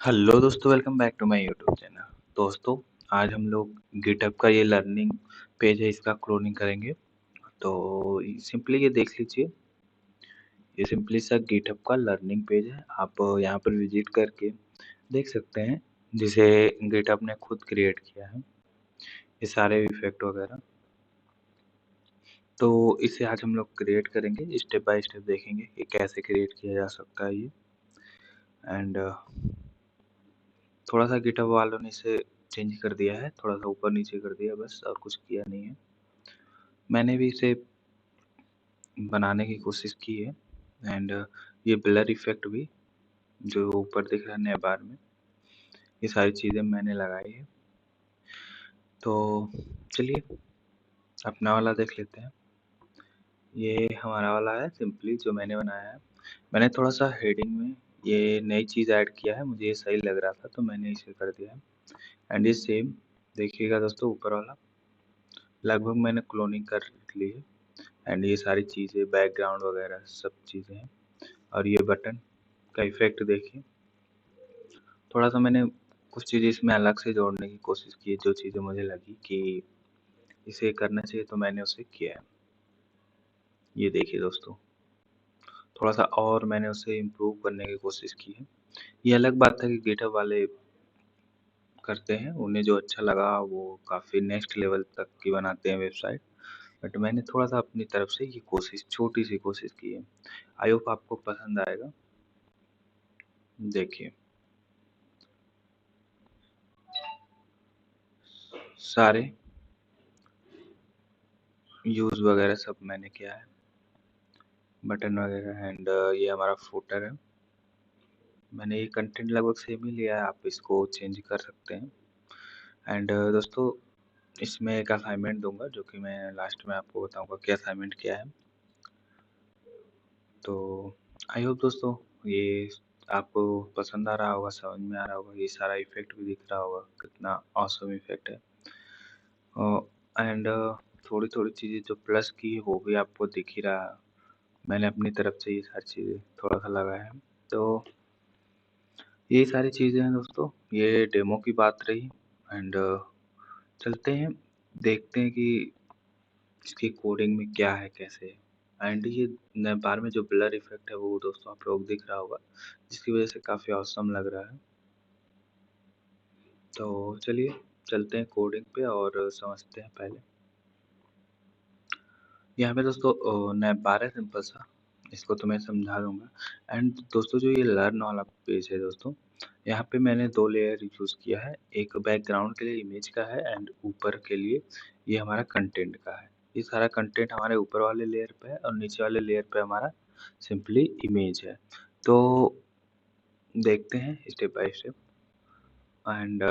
Hello दोस्तों, welcome back to my YouTube channel. दोस्तों, आज हम लोग गिटहब का ये लर्निंग पेज है, इसका क्लोनिंग करेंगे। तो सिंपली ये देख लीजिए, ये सिंपली सा गिटहब का लर्निंग पेज है। आप यहाँ पर विजिट करके देख सकते हैं, जिसे गिटहब ने खुद क्रिएट किया है, ये सारे इफेक्ट वगैरह। तो इसे आज हम लोग क्रिएट करेंगे, स्टेप बाय स्टेप देखेंगे कि कैसे क्रिएट किया जा सकता है ये। एंड थोड़ा सा गिटहब वालों ने इसे चेंज कर दिया है, थोड़ा सा ऊपर नीचे कर दिया बस, और कुछ किया नहीं है। मैंने भी इसे बनाने की कोशिश की है। एंड ये ब्लर इफेक्ट भी जो ऊपर दिख रहा है नए बार में, ये सारी चीज़ें मैंने लगाई है। तो चलिए अपना वाला देख लेते हैं। ये हमारा वाला है सिंपली जो मैंने बनाया है। मैंने थोड़ा सा हेडिंग में ये नई चीज़ ऐड किया है, मुझे ये सही लग रहा था तो मैंने इसे कर दिया है। एंड ये सेम देखिएगा दोस्तों, ऊपर वाला लगभग मैंने क्लोनिंग कर ली है। एंड ये सारी चीज़ें बैकग्राउंड वगैरह सब चीज़ें हैं। और ये बटन का इफेक्ट देखिए, थोड़ा सा मैंने कुछ चीज़ें इसमें अलग से जोड़ने की कोशिश की है, जो चीज़ें मुझे लगी कि इसे करना चाहिए तो मैंने उसे किया है। ये देखिए दोस्तों, थोड़ा सा और मैंने उसे इम्प्रूव करने की कोशिश की है। ये अलग बात है कि गिटहब वाले करते हैं, उन्हें जो अच्छा लगा वो काफ़ी नेक्स्ट लेवल तक की बनाते हैं वेबसाइट। बट मैंने थोड़ा सा अपनी तरफ से ये कोशिश, छोटी सी कोशिश की है। आई होप आपको पसंद आएगा। देखिए सारे यूज़ वगैरह सब मैंने किया है, बटन वगैरह। एंड ये हमारा फुटर है। मैंने ये कंटेंट लगभग सेम ही लिया है, आप इसको चेंज कर सकते हैं। एंड दोस्तों, इसमें एक असाइनमेंट दूंगा जो कि मैं लास्ट में आपको बताऊंगा कि असाइनमेंट क्या है। तो आई होप दोस्तों ये आपको पसंद आ रहा होगा, समझ में आ रहा होगा। ये सारा इफेक्ट भी दिख रहा होगा, कितना ऑसम इफेक्ट है। एंड थोड़ी थोड़ी चीज़ें जो प्लस की है वो भी आपको दिख ही रहा है। मैंने अपनी तरफ से ये सारी चीज़ें थोड़ा सा लगाया है। तो ये सारी चीज़ें हैं दोस्तों, ये डेमो की बात रही। एंड चलते हैं, देखते हैं कि इसकी कोडिंग में क्या है, कैसे है। एंड ये नए बार में जो ब्लर इफेक्ट है वो दोस्तों आप लोग दिख रहा होगा, जिसकी वजह से काफ़ी ऑसम लग रहा है। तो चलिए चलते हैं कोडिंग पे और समझते हैं पहले। यहाँ पे दोस्तों नैप बार है सिंपल सा, इसको तो मैं समझा दूंगा। एंड दोस्तों जो ये लर्न वाला पेज है दोस्तों, यहाँ पे मैंने दो लेयर यूज किया है। एक बैकग्राउंड के लिए इमेज का है, एंड ऊपर के लिए ये हमारा कंटेंट का है। ये सारा कंटेंट हमारे ऊपर वाले लेयर पे है और नीचे वाले लेयर पे हमारा सिंपली इमेज है। तो देखते हैं स्टेप बाय स्टेप। एंड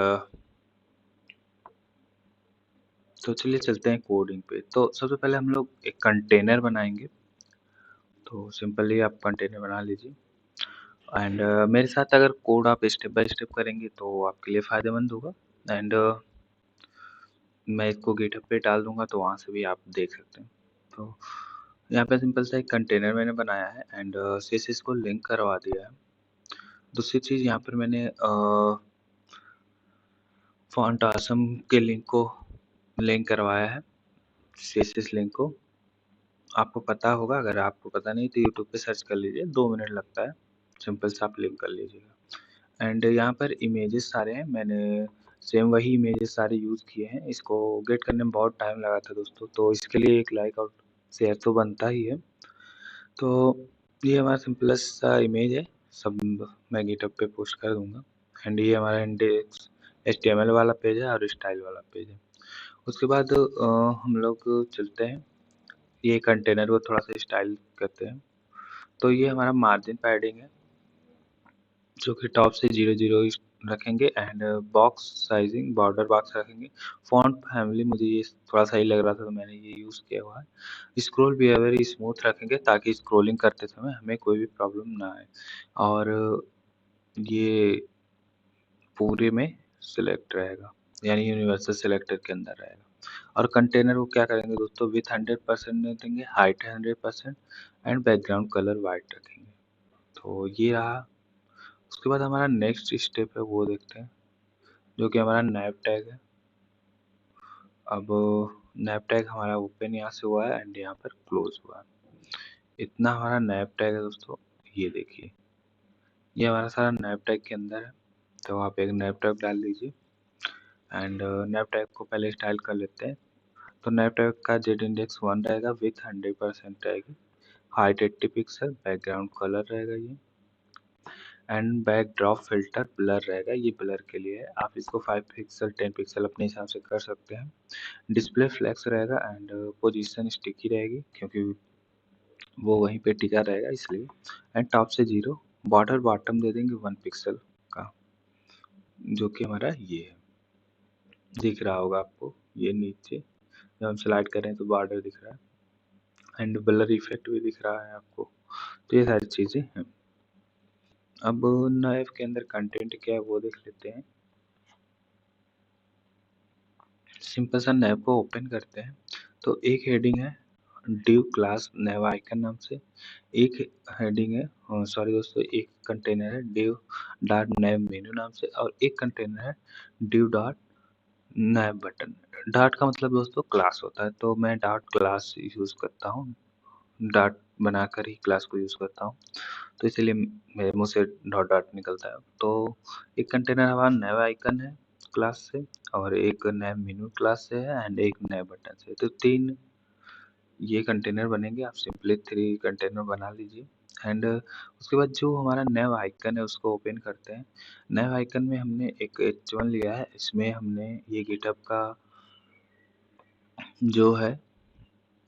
तो चलिए चलते हैं कोडिंग पे। तो सबसे पहले हम लोग एक कंटेनर बनाएंगे। तो सिंपली आप कंटेनर बना लीजिए। एंड मेरे साथ अगर कोड आप स्टेप बाय स्टेप करेंगे तो आपके लिए फ़ायदेमंद होगा। एंड मैं इसको गिटहब पे डाल दूंगा तो वहाँ से भी आप देख सकते हैं। तो यहाँ पे सिंपल सा एक कंटेनर मैंने बनाया है एंड सीएसएस को लिंक करवा दिया है। दूसरी चीज़ यहाँ पर मैंने फॉन्ट आसम के लिंक को लिंक करवाया है, सीएसएस लिंक को। आपको पता होगा, अगर आपको पता नहीं तो यूट्यूब पे सर्च कर लीजिए, 2 मिनट लगता है, सिंपल सा आप लिंक कर लीजिएगा। एंड यहाँ पर इमेजेस सारे हैं, मैंने सेम वही इमेजेस सारे यूज़ किए हैं। इसको गेट करने में बहुत टाइम लगा था दोस्तों, तो इसके लिए एक लाइक और शेयर तो बनता ही है। तो ये हमारा सिंपलेस्ट सा इमेज है, सब मैं गिटहब पे पोस्ट कर दूंगा। एंड ये हमारा इंडेक्स HTML वाला पेज है और स्टाइल वाला पेज है। उसके बाद हम लोग चलते हैं, ये कंटेनर को थोड़ा सा स्टाइल करते हैं। तो ये हमारा मार्जिन पैडिंग है, जो कि टॉप से 0 0 रखेंगे। And box sizing border box रखेंगे। फॉन्ट फैमिली मुझे ये थोड़ा सही लग रहा था तो मैंने ये यूज़ किया हुआ है। स्क्रॉल बिहेवियर स्मूथ रखेंगे ताकि स्क्रॉलिंग करते समय हमें कोई भी प्रॉब्लम ना आए। और ये पूरे में सिलेक्ट रहेगा, यानी यूनिवर्सल सिलेक्टर के अंदर रहेगा। और कंटेनर को क्या करेंगे दोस्तों, विथ 100% देंगे, हाइट है 100% एंड बैकग्राउंड कलर वाइट रखेंगे। तो ये रहा उसके बाद हमारा नेक्स्ट स्टेप है वो देखते हैं, जो कि हमारा नैव टैग है। अब नैव टैग हमारा ओपन यहाँ से हुआ है एंड यहाँ पर क्लोज हुआ है। इतना हमारा नैव टैग है दोस्तों। ये देखिए, ये हमारा सारा नैव टैग के अंदर है। तो आप एक नैव टैग डाल दीजिए एंड नैव टैग को पहले स्टाइल कर लेते हैं। तो नैव टैग का जेड इंडेक्स 1 रहेगा विथ 100% रहेगी, हाइट 80 पिक्सल, बैकग्राउंड कलर रहेगा ये, एंड बैकड्रॉप फिल्टर ब्लर रहेगा। ये ब्लर के लिए है, आप इसको 5 पिक्सल 10 पिक्सल अपने हिसाब से कर सकते हैं। डिस्प्ले फ्लेक्स रहेगा एंड पोजीशन स्टिकी रहेगी क्योंकि वो वहीं पे टिका रहेगा इसलिए, एंड टॉप से 0, बॉर्डर बॉटम दे देंगे 1 पिक्सल का, जो कि हमारा ये है, दिख रहा होगा आपको। ये नीचे जब हम स्लाइड करें तो बॉर्डर दिख रहा है एंड ब्लर इफेक्ट भी दिख रहा है आपको। तो ये सारी चीजें हैं। अब नैव के अंदर कंटेंट क्या है वो देख लेते हैं। सिंपल सा नैव को ओपन करते हैं तो एक हेडिंग है div क्लास नैव आइकन नाम से, एक हेडिंग है सॉरी दोस्तों, एक कंटेनर है div डॉट नैव मेनू नाम से, और एक कंटेनर है div डॉट नैव बटन। डॉट का मतलब दोस्तों क्लास होता है, तो मैं डॉट क्लास यूज करता हूँ, डॉट बनाकर ही क्लास को यूज करता हूँ, तो इसलिए मेरे मुंह से डॉट डॉट निकलता है। तो एक कंटेनर हमारा नैव आइकन है क्लास से, और एक नैव मेनू क्लास से है एंड एक नैव बटन से। तो 3 ये कंटेनर बनेंगे। आप सिंपली 3 कंटेनर बना लीजिए एंड उसके बाद जो हमारा नैव आइकन है उसको ओपन करते हैं। नैव आइकन में हमने एक H1 लिया है, इसमें हमने ये गिटहब का जो है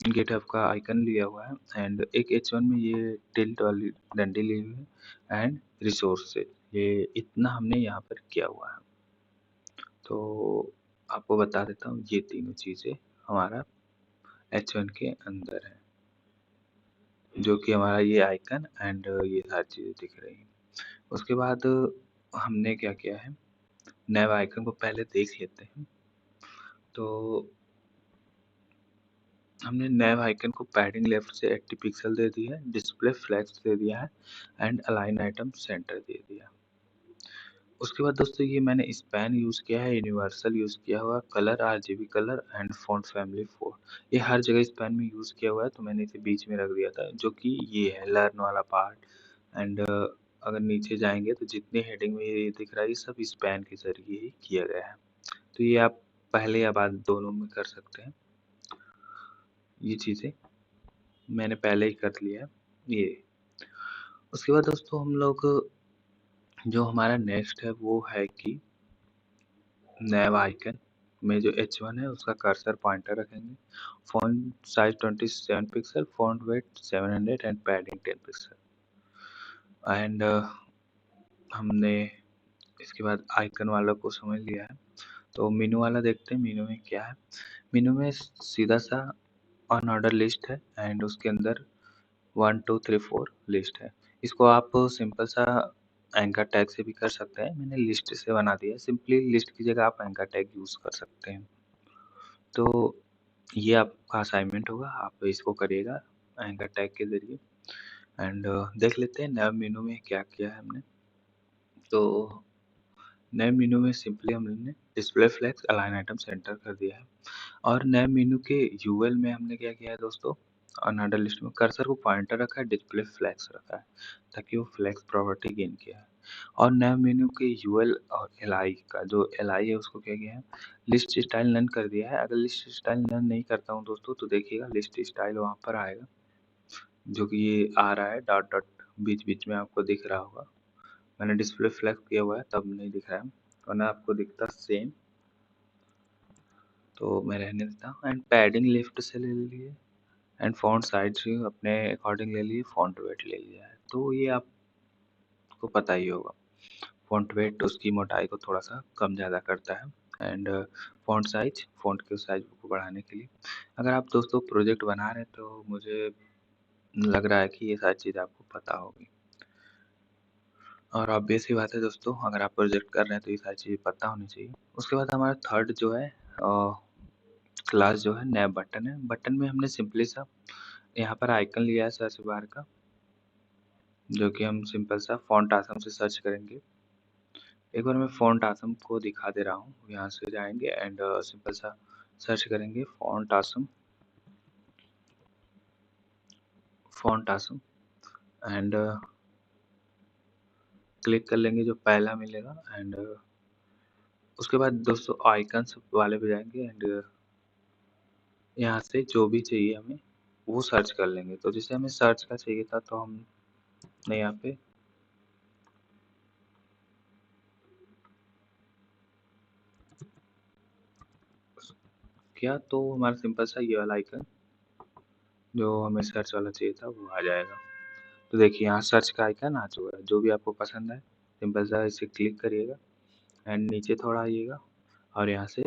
गिटहब का आइकन लिया हुआ है एंड एक H1 में ये टिल्ट वाली डंडी ली हुई है एंड रिसोर्सेज, ये इतना हमने यहाँ पर किया हुआ है। तो आपको बता देता हूँ, ये तीनों चीजें हमारा H1 के अंदर है, जो कि हमारा ये आइकन एंड ये सारी चीजें दिख रही हैं। उसके बाद हमने क्या किया है, नैव आइकन को पहले देख लेते हैं। तो हमने नैव आइकन को पैडिंग लेफ्ट से 80 पिक्सल दे दी है, डिस्प्ले फ्लैक्स दे दिया है एंड अलाइन आइटम सेंटर दे दिया। उसके बाद दोस्तों ये मैंने स्पैन यूज किया है, यूनिवर्सल यूज किया हुआ, colour RGB colour and font family 4, ये हर जगह स्पैन में यूज किया हुआ है, तो मैंने इसे बीच में रख दिया था, जो कि ये है लर्न वाला पार्ट। एंड अगर नीचे जाएंगे तो जितने हेडिंग में ये दिख रहा है ये सब स्पैन के जरिए ही किया गया है। तो ये आप पहले या बाद दोनों में कर सकते हैं, ये चीजें मैंने पहले ही कर लिया है ये। उसके बाद दोस्तों हम लोग जो हमारा नेक्स्ट है वो है कि नैव आइकन में जो H1 है उसका कर्सर पॉइंटर रखेंगे, font size 27 pixel, font weight 700 and padding 10 pixel. And हमने इसके बाद आइकन वाला को समझ लिया है। तो मेनू वाला देखते हैं, मेनू में क्या है। मेनू में सीधा सा ऑन ऑर्डर लिस्ट है एंड उसके अंदर 1 2 3 4 लिस्ट है। इसको आप सिंपल सा एंकर टैग से भी कर सकते हैं, मैंने लिस्ट से बना दिया है। सिंपली लिस्ट की जगह आप एंकर टैग यूज कर सकते हैं। तो ये आपका असाइनमेंट होगा, आप इसको करिएगा एंकर टैग के जरिए। एंड देख लेते हैं नैव मेनू में क्या किया है हमने। तो नैव मेनू में सिंपली हमने display flex align item center कर दिया है, और नए मेनू के यूएल में हमने क्या किया है दोस्तों, अनऑर्डर लिस्ट में कर्सर को पॉइंटर रखा है, डिस्प्ले फ्लैक्स रखा है ताकि वो फ्लैक्स प्रॉपर्टी गेन किया है। और नए मेनू के यूएल और एलआई का जो एलआई है उसको क्या किया है, लिस्ट स्टाइल नन कर दिया है। अगर लिस्ट स्टाइल नन नहीं करता हूँ दोस्तों तो देखिएगा लिस्ट स्टाइल वहाँ पर आएगा, जो कि ये आ रहा है डॉट डॉट बीच बीच में आपको दिख रहा होगा। मैंने डिस्प्ले फ्लैक्स किया हुआ है तब नहीं दिख रहा है, वरना आपको दिखता सेम। तो मैं रहने देता हूँ एंड पैडिंग लेफ्ट से ले लिए एंड फॉन्ट साइज अपने अकॉर्डिंग ले लिए, फॉन्ट वेट ले लिया है। तो ये आपको पता ही होगा, फॉन्ट वेट उसकी मोटाई को थोड़ा सा कम ज़्यादा करता है एंड फॉन्ट साइज, फॉन्ट के साइज को बढ़ाने के लिए। अगर आप दोस्तों प्रोजेक्ट बना रहे हैं तो मुझे लग रहा है कि ये सारी चीज़ आपको पता होगी, और ऑब्वियस ही बात है दोस्तों, अगर आप प्रोजेक्ट कर रहे हैं तो ये सारी चीज़ें पता होनी चाहिए। उसके बाद हमारा थर्ड जो है क्लास जो है नया बटन है। बटन में हमने सिंपली सा यहाँ पर आइकन लिया है सर्च बार का, जो कि हम सिंपल सा फ़ॉन्ट आसम से सर्च करेंगे। एक बार मैं फ़ॉन्ट आसम को दिखा दे रहा हूँ। यहाँ से जाएँगे एंड सिंपल सा सर्च करेंगे फ़ॉन्ट आसम एंड क्लिक कर लेंगे जो पहला मिलेगा एंड उसके बाद दोस्तों आइकन्स वाले पे जाएँगे एंड यहाँ से जो भी चाहिए हमें वो सर्च कर लेंगे। तो जैसे हमें सर्च का चाहिए था तो हमने यहाँ पे किया तो हमारा सिंपल सा ये वाला आइकन जो हमें सर्च वाला चाहिए था वो आ जाएगा। तो देखिए यहाँ सर्च का आइकन आ चुका है। जो भी आपको पसंद है सिंपल सा इसे क्लिक करिएगा एंड नीचे थोड़ा आइएगा और यहाँ से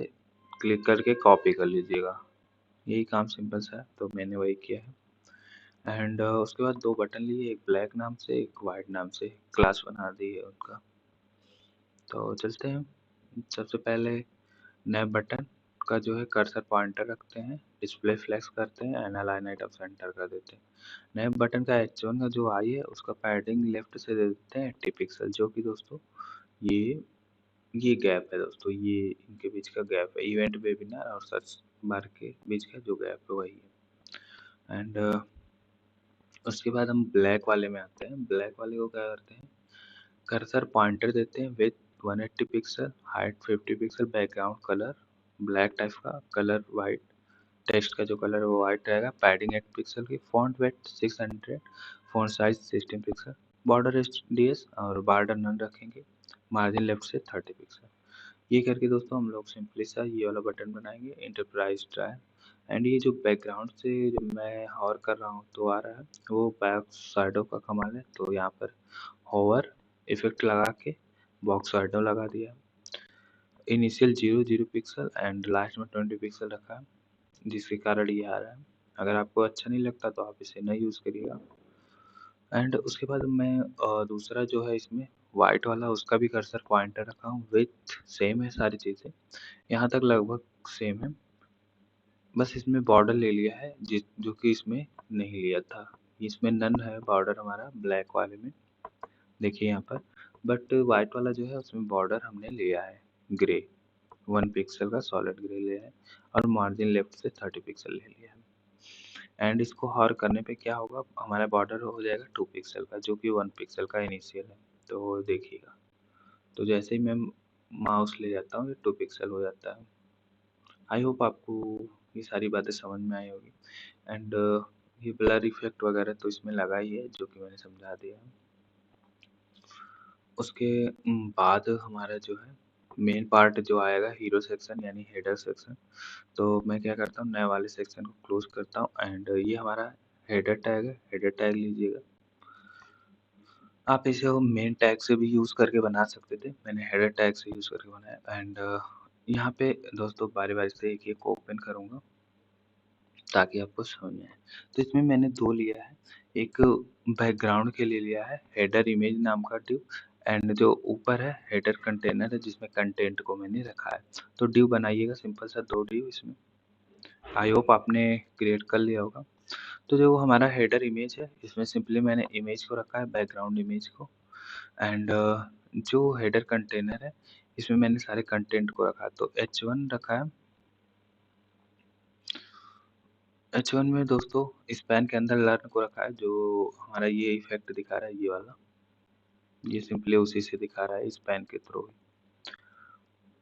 क्लिक करके कॉपी कर लीजिएगा। यही काम सिंपल सा है तो मैंने वही किया है एंड उसके बाद दो बटन लिए, एक ब्लैक नाम से एक वाइट नाम से, क्लास बना दी है उनका। तो चलते हैं। सबसे पहले नए बटन का जो है कर्सर पॉइंटर रखते हैं, डिस्प्ले फ्लेक्स करते हैं एंड अलाइन एट सेंटर कर देते हैं। नए बटन का H1 का जो आई है उसका पैडिंग लेफ्ट से दे देते हैं 80 पिक्सल, जो कि दोस्तों ये ये गैप है दोस्तों, ये इनके बीच का गैप है, इवेंट वेबिनार और सर्च बार के बीच का जो गैप है वही है। एंड उसके बाद हम ब्लैक वाले में आते हैं। ब्लैक वाले को क्या करते हैं, कर्सर पॉइंटर देते हैं with 180 pixel, height 50 pixel, background colour black type का, कलर वाइट, टेक्स्ट का जो कलर है वो वाइट रहेगा, पैडिंग 8 पिक्सल की, font weight 600, font size 16 pixel, border radius और बॉर्डर नन रखेंगे, मार्जिन लेफ्ट से 30 पिक्सल। ये करके दोस्तों हम लोग सिंपली सा ये वाला बटन बनाएंगे, इंटरप्राइज ट्रायल। एंड ये जो बैकग्राउंड से मैं हॉवर कर रहा हूँ तो आ रहा है वो बैक साइडों का कमाल है। तो यहाँ पर होवर इफेक्ट लगा के बॉक्स शैडो लगा दिया, इनिशियल 0 पिक्सल एंड लास्ट में 20 पिक्सल रखा है, जिसके कारण ये आ रहा है। अगर आपको अच्छा नहीं लगता तो आप इसे नहीं यूज़ करिएगा। एंड उसके बाद मैं दूसरा जो है इसमें वाइट वाला उसका भी कर्सर पॉइंटर रखा हूँ विथ सेम है सारी चीज़ें, यहाँ तक लगभग सेम है, बस इसमें बॉर्डर ले लिया है जिस जो कि इसमें नहीं लिया था। इसमें नन है बॉर्डर हमारा ब्लैक वाले में, देखिए यहाँ पर। बट वाइट वाला जो है उसमें बॉर्डर हमने लिया है ग्रे, 1 पिक्सल का सॉलिड ग्रे लिया है और मार्जिन लेफ्ट से 30 पिक्सल ले लिया है। एंड इसको हॉर करने पे क्या होगा, हमारा बॉर्डर हो जाएगा 2 पिक्सल का, जो कि 1 पिक्सल का इनिशियल है। तो देखिएगा, तो जैसे ही मैं माउस ले जाता हूँ ये 2 पिक्सल हो जाता है। आई होप आपको ये सारी बातें समझ में आई होगी। एंड ये ब्लर इफेक्ट वगैरह तो इसमें लगा ही है जो कि मैंने समझा दिया है। उसके बाद हमारा जो है मेन पार्ट जो आएगा हीरो सेक्शन यानी हेडर सेक्शन। तो मैं क्या करता हूँ, नए वाले सेक्शन को क्लोज करता हूँ एंड ये हमारा हेडर टैग है, हेडर टैग लीजिएगा। आप इसे मेन टैग से भी यूज़ करके बना सकते थे, मैंने हेडर टैग से यूज़ करके बनाया। एंड यहाँ पे दोस्तों बारी बारी से एक एक ओपन करूँगा ताकि आपको समझ में आए। तो इसमें मैंने दो लिया है, एक बैकग्राउंड के लिए लिया है हेडर इमेज नाम का डिव, एंड जो ऊपर है हेडर कंटेनर है जिसमें कंटेंट को मैंने रखा है। तो डिव बनाइएगा सिंपल सा, दो डिव इसमें, आई होप आपने क्रिएट कर लिया होगा। तो जो हमारा हेडर इमेज है इसमें सिंपली मैंने इमेज को रखा है, बैकग्राउंड इमेज को। एंड जो हेडर कंटेनर है इसमें मैंने सारे कंटेंट को रखा है। तो H1 रखा है, H1 में दोस्तों स्पैन के अंदर लर्न को रखा है, जो हमारा ये इफेक्ट दिखा रहा है ये वाला, ये सिंपली उसी से दिखा रहा है स्पैन के थ्रू।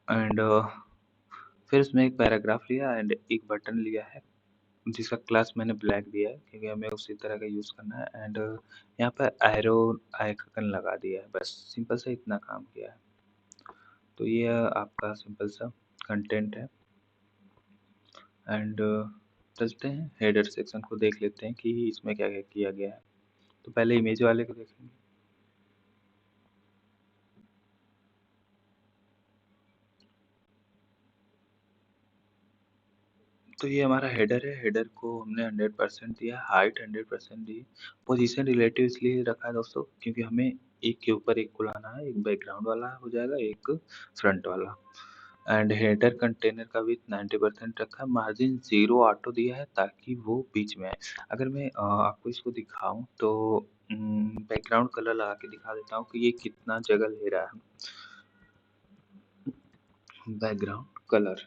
एंड फिर उसमें एक पैराग्राफ लिया एंड एक बटन लिया है जिसका क्लास मैंने ब्लैक दिया है क्योंकि हमें उसी तरह का यूज़ करना है। एंड यहाँ पर एरो आइकन लगा दिया है, बस सिंपल से इतना काम किया है। तो ये आपका सिंपल सा कंटेंट है। एंड चलते हैं हेडर सेक्शन को देख लेते हैं कि इसमें क्या क्या किया गया है। तो पहले इमेज वाले को देखेंगे। तो ये हमारा हेडर है, हेडर को हमने 100% दिया, हाइट 100% दी, पोजीशन रिलेटिव इसलिए रखा है दोस्तों क्योंकि हमें एक के ऊपर एक को लाना है, एक बैकग्राउंड वाला हो जाएगा, एक फ्रंट वाला। एंड हेडर कंटेनर का भी 90% रखा है, मार्जिन 0 ऑटो दिया है ताकि वो बीच में आए। अगर मैं आपको इसको दिखाऊँ तो बैकग्राउंड कलर लगा के दिखा देता हूँ कि ये कितना जगह ले रहा है। बैकग्राउंड कलर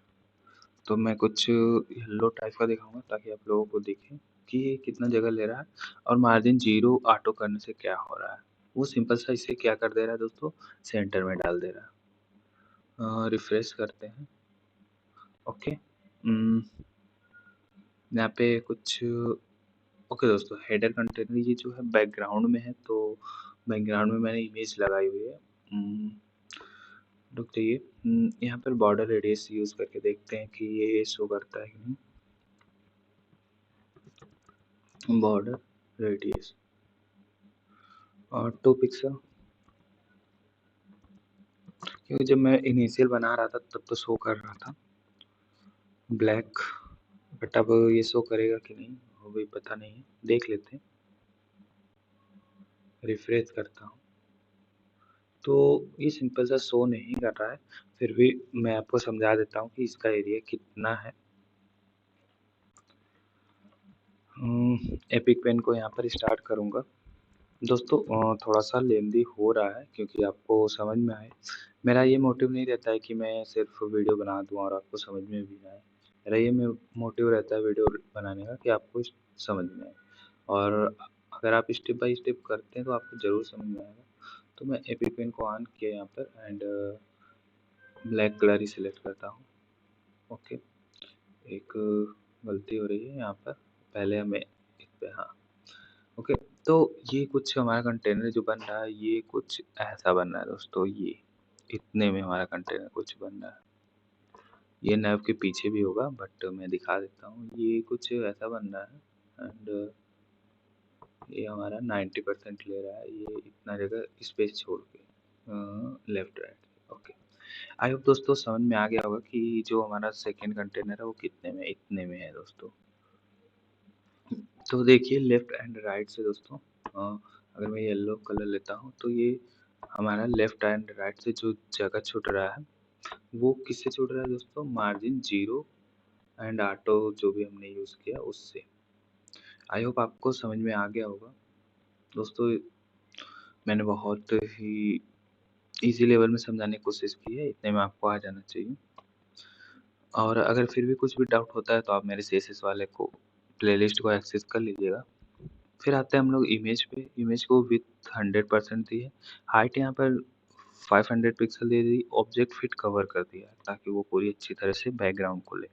तो मैं कुछ येलो टाइप का दिखाऊंगा ताकि आप लोगों को दिखे कि ये कितना जगह ले रहा है और मार्जिन 0 ऑटो करने से क्या हो रहा है। वो सिंपल सा इसे क्या कर दे रहा है दोस्तों, सेंटर में डाल दे रहा है। रिफ्रेश करते हैं। ओके, यहाँ पे कुछ ओके दोस्तों, हेडर कंटेनर ये जो है बैकग्राउंड में है, तो बैकग्राउंड में मैंने इमेज लगाई हुई है। रुक जाइए, यहाँ पर बॉर्डर रेडियस यूज करके देखते हैं कि ये शो करता है कि नहीं। बॉर्डर रेडियस और 2 पिक्सल, क्योंकि जब मैं इनिशियल बना रहा था तब तो शो कर रहा था ब्लैक, बट अब ये शो करेगा कि नहीं वो भी पता नहीं है, देख लेते हैं। रिफ्रेश करता हूँ तो ये सिंपल सा शो नहीं कर रहा है, फिर भी मैं आपको समझा देता हूँ कि इसका एरिया कितना है। एपिक पेन को यहाँ पर स्टार्ट करूँगा। दोस्तों थोड़ा सा लेंदी हो रहा है क्योंकि आपको समझ में आए। मेरा ये मोटिव नहीं रहता है कि मैं सिर्फ वीडियो बना दूँ और आपको समझ में भी आए। मेरा ये मोटिव रहता है वीडियो बनाने का कि आपको समझ में आए, और अगर आप स्टेप बाय स्टेप करते हैं तो आपको ज़रूर समझ में आएगा। तो मैं एपिक पेन को ऑन किया यहाँ पर and black colour he select करता हूँ। ओके, एक गलती हो रही है यहाँ पर, पहले हमें इस पे, हाँ ओके। तो ये कुछ हमारा कंटेनर जो बन रहा है ये कुछ ऐसा बन रहा है दोस्तों, ये इतने में हमारा कंटेनर कुछ बन रहा है। ये नैव के पीछे भी होगा बट मैं दिखा देता हूँ, ये कुछ ऐसा बन रहा है एंड ये हमारा 90% ले रहा है, ये इतना जगह स्पेस छोड़ के left right. Okay, I hope दोस्तों समझ में आ गया होगा कि जो हमारा सेकेंड कंटेनर है वो कितने में, इतने में है दोस्तों। तो देखिए लेफ्ट एंड राइट से दोस्तों, अगर मैं येलो कलर लेता हूँ तो ये हमारा लेफ्ट एंड राइट से जो जगह छूट रहा है वो किससे छूट रहा है दोस्तों, मार्जिन 0 एंड ऑटो जो भी हमने यूज़ किया उससे। आई होप आपको समझ में आ गया होगा दोस्तों। मैंने बहुत ही इजी लेवल में समझाने की कोशिश की है, इतने में आपको आ जाना चाहिए। और अगर फिर भी कुछ भी डाउट होता है तो आप मेरे CSS वाले को प्लेलिस्ट को एक्सेस कर लीजिएगा। फिर आते हैं हम लोग इमेज पे। इमेज को विथ 100% दी है, हाइट यहाँ पर 500 पिक्सल दे दी, ऑब्जेक्ट फिट कवर कर दिया ताकि वो पूरी अच्छी तरह से बैकग्राउंड को ले।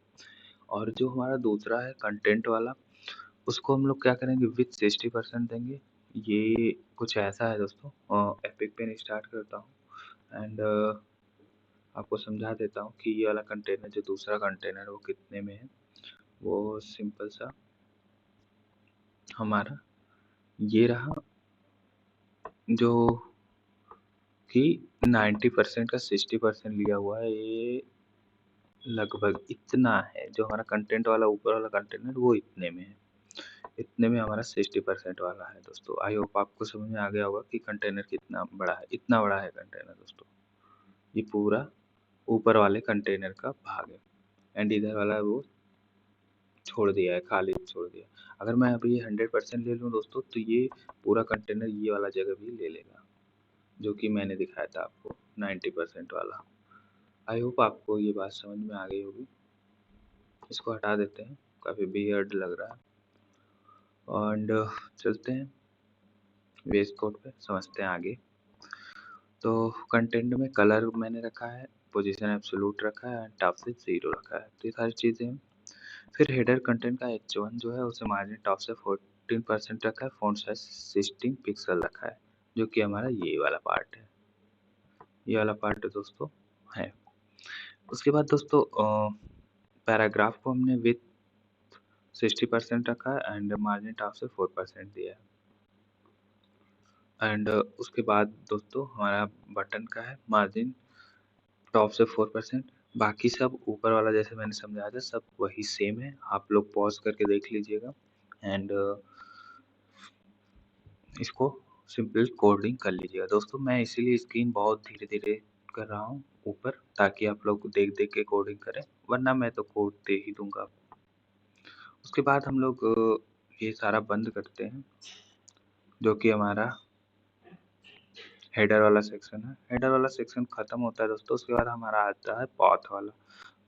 और जो हमारा दूसरा है कंटेंट वाला, उसको हम लोग क्या करेंगे, विथ 60% देंगे। ये कुछ ऐसा है दोस्तों। एपिक पेन स्टार्ट करता हूँ एंड आपको समझा देता हूँ कि ये वाला कंटेनर जो दूसरा कंटेनर है वो कितने में है। वो सिंपल सा हमारा ये रहा, जो कि 90% का 60% लिया हुआ है, ये लगभग इतना है। जो हमारा कंटेंट वाला ऊपर वाला कंटेनर वो इतने में है, इतने में हमारा 60% वाला है दोस्तों। आई होप आपको समझ में आ गया होगा कि कंटेनर कितना बड़ा है, इतना बड़ा है कंटेनर दोस्तों। ये पूरा ऊपर वाले कंटेनर का भाग है एंड इधर वाला वो छोड़ दिया है, खाली छोड़ दिया। अगर मैं अभी 100% ले लूँ दोस्तों तो ये पूरा कंटेनर ये वाला जगह भी ले लेगा, जो कि मैंने दिखाया था आपको 90% वाला। आई होप आपको ये बात समझ में आ गई होगी। इसको हटा देते हैं, काफ़ी वियर्ड लग रहा है एंड चलते हैं वेज कोड पे, समझते हैं आगे। तो कंटेंट में कलर मैंने रखा है, पोजीशन एब्सोल्यूट रखा है एंड टॉप से 0 रखा है, तो ये सारी चीज़ें हैं। फिर हेडर कंटेंट का H1 जो है उसे मार्जिन टॉप से 14% रखा है, फ़ॉन्ट साइज 16 पिक्सल रखा है, जो कि हमारा ये वाला पार्ट है। ये वाला पार्ट दोस्तों है। उसके बाद दोस्तों पैराग्राफ को हमने विथ 60% रखा है एंड मार्जिन टॉप से 4% दिया है। एंड उसके बाद दोस्तों हमारा बटन का है मार्जिन टॉप से 4%। बाकी सब ऊपर वाला जैसे मैंने समझाया था सब वही सेम है, आप लोग पॉज करके देख लीजिएगा एंड इसको सिंपल कोडिंग कर लीजिएगा दोस्तों। मैं इसीलिए स्क्रीन बहुत धीरे धीरे कर रहा हूँ ऊपर, ताकि आप लोग देख के कोडिंग करें, वरना मैं तो कोड दे ही दूंगा। उसके बाद हम लोग ये सारा बंद करते हैं, जो कि हमारा हेडर वाला सेक्शन है। हेडर वाला सेक्शन खत्म होता है दोस्तों, उसके बाद हमारा आता है पाथ वाला।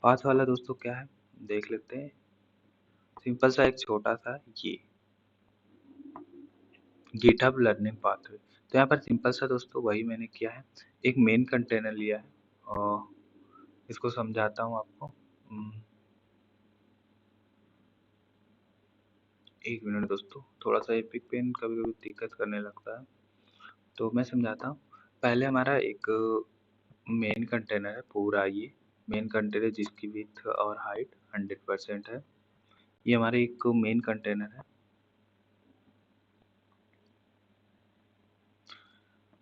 पाथ वाला दोस्तों क्या है देख लेते हैं। सिंपल सा एक छोटा सा ये गिटहब लर्निंग पाथवे। तो यहाँ पर सिंपल सा दोस्तों वही मैंने किया है, एक मेन कंटेनर लिया है और इसको समझाता हूँ आपको। एक मिनट दोस्तों, थोड़ा सा एपिक पेन कभी कभी दिक्कत करने लगता है, तो मैं समझाता हूँ। पहले हमारा एक मेन कंटेनर है, पूरा ये मेन कंटेनर जिसकी विड्थ और हाइट 100% है। ये हमारे एक मेन कंटेनर है।